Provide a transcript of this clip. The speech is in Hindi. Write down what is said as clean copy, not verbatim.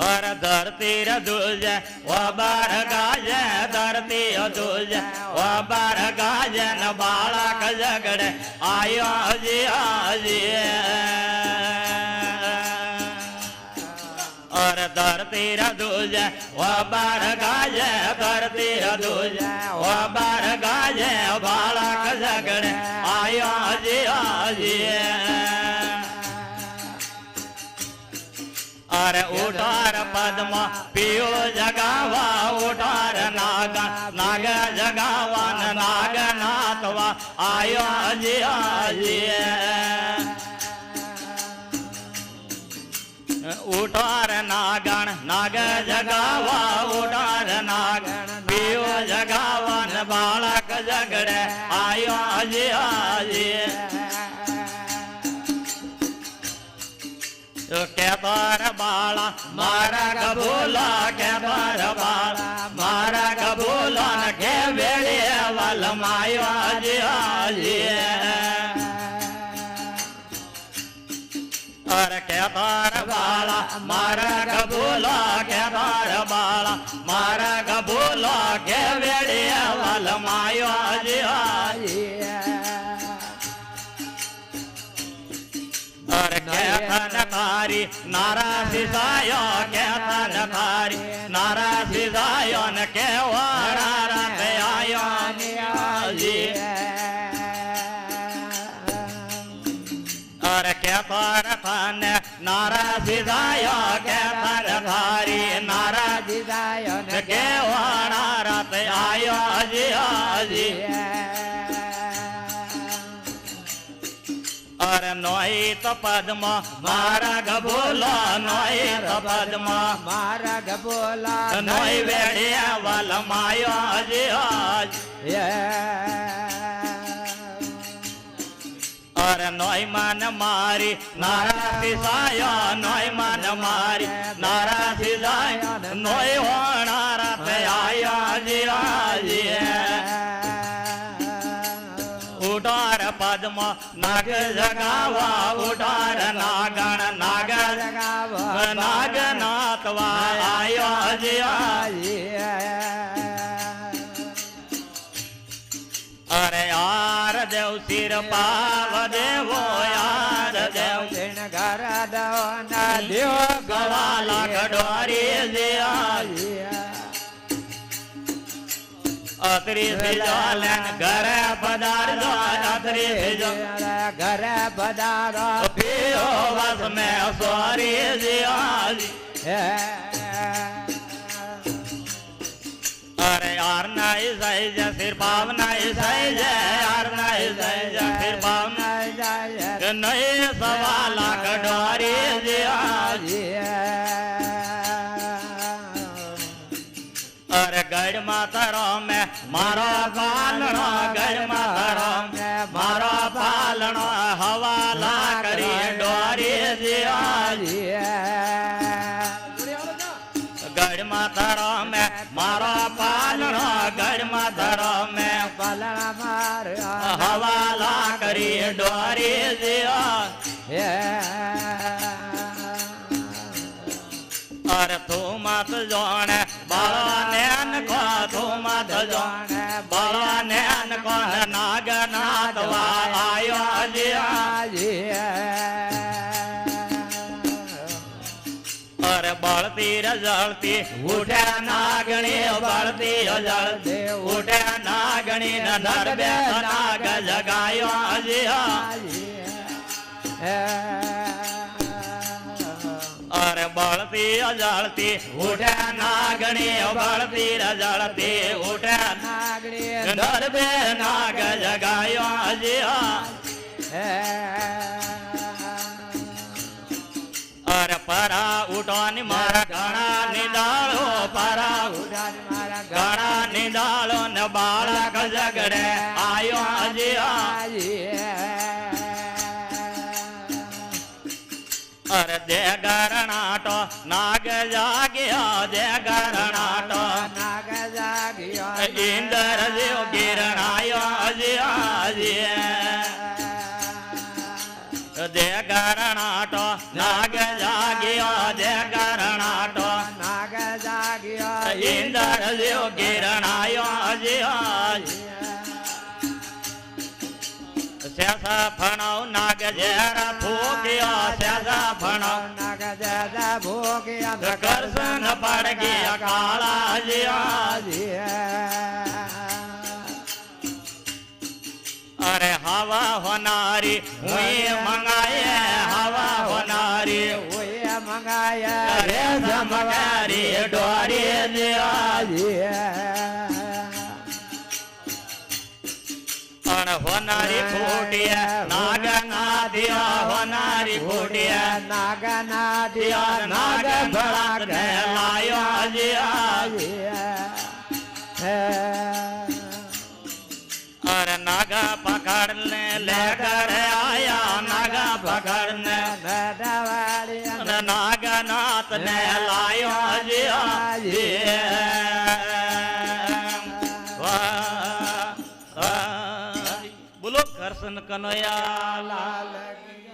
और धरती रधुज वो बार गाजे धरती अधुज वो बार गाजे न बालक झगड़े आयो जी आजी और धरती रधुज वो बार गाजे धरती रधुज वो बार गाजे बालक झगड़े आयो जी आजी अरे उठार पद्म पियो जगावा उठार नाग नाग जगावन नाग नाथवा आयो जी आजी उठार नागण नाग जगावा उठार नाग पियो जगावन बालक झगड़े आयो जी आजी के बार बाला मारा कबूला के बार बाला मारा कबूला के बेड़े वाल मायो आजी आजी और के बार बाला मारा कबूला के बार बाला मारा कबूला के बेड़े वाल मायो आजी आजी और कहतन खारी नारा सिसायो कहतन खारी नारा सिसायो न के वारा रत आयो नियाजी और कहतर थान नारा सिसायो कहतन खारी नारा सिसायो न के वारा रत आयो जी आजी और नोइत पद्म मारा गबोला नोइत पद्म मारा गबोला नोई बेड़िया वाल मायो जी आज और नोई मन मारी नारा सिसायो नोई मन मारी नारा सिसायो नोई होना रत आयो जी आज उठार पद्म नाग जगावा उठार नागण नाग जगावा नाग नाथवा आयो जी आजी अरे यार देव सिर पाव देवो यार देव सिर घर दो ना देव गवाला खडोरी जी आजी अतरी सिजालन घर पदार दो अतरी सिजालन घर पदार पियो बस में सॉरी जियाली अरे यार नहीं सही जा सिर पाव नहीं सही जा यार नहीं सही जा सिर पाव नहीं जा नहीं सवाला कटोरी जियाली अरे गढ़ मातरो में मारो पालनो गढ़ मातरो में मारो पालनो हवाला करी डोरी जियाली गढ़ मातरो में मारो पालनो गढ़ मातरो में पालना मार हवाला करी डोरी जियाली और तू मत जाने बाला नैन को तू मत जाने बाला नैन को नागनाथ आयो जी आजी और बढ़ती रजलती उठे नागणी बढ़ती जलती उठे नागणी नर बे नाग जगायो जी आजी और बढ़ती जलती उठे नागणी बढ़ती रजलती उठे नागणी नर बे नाग जगायो जी और परा उठानी मारा घना निदालो परा उठानी मारा घना निदालो न बालक झगड़े आयो जी और दे गरनाटो नाग जागियो दे गरनाटो नाग जागियो इंद्र देव गिरणायो जी નાગ જાગ્યો દે કરણાટો નાગ જાગ્યો ઇન્દ્ર દેવ કિરણાયો જીવ સેસા ફણો નાગ ઝેરા ફૂક્યો સેસા ફણો નાગ ઝેરા ફૂક્યો કરશન પડગી કાળા જીવ અરે હવા હોનારી હુઈ મંગાયે હવા હોનારી હુઈ મંગાયે રે જમગારી ડોરી જીવ હોનારી ફૂટિયા નાગ નાદિયા હોનારી ફૂટિયા નાગ નાદિયા નાગ ભળાક ને લાયો જીયા અરે નાગા પકડ ને લે કર આયા નાગા પકડ ને નાગનાથ ને લાયો જીયા બોલો કરશન કનૈયા લાલ કી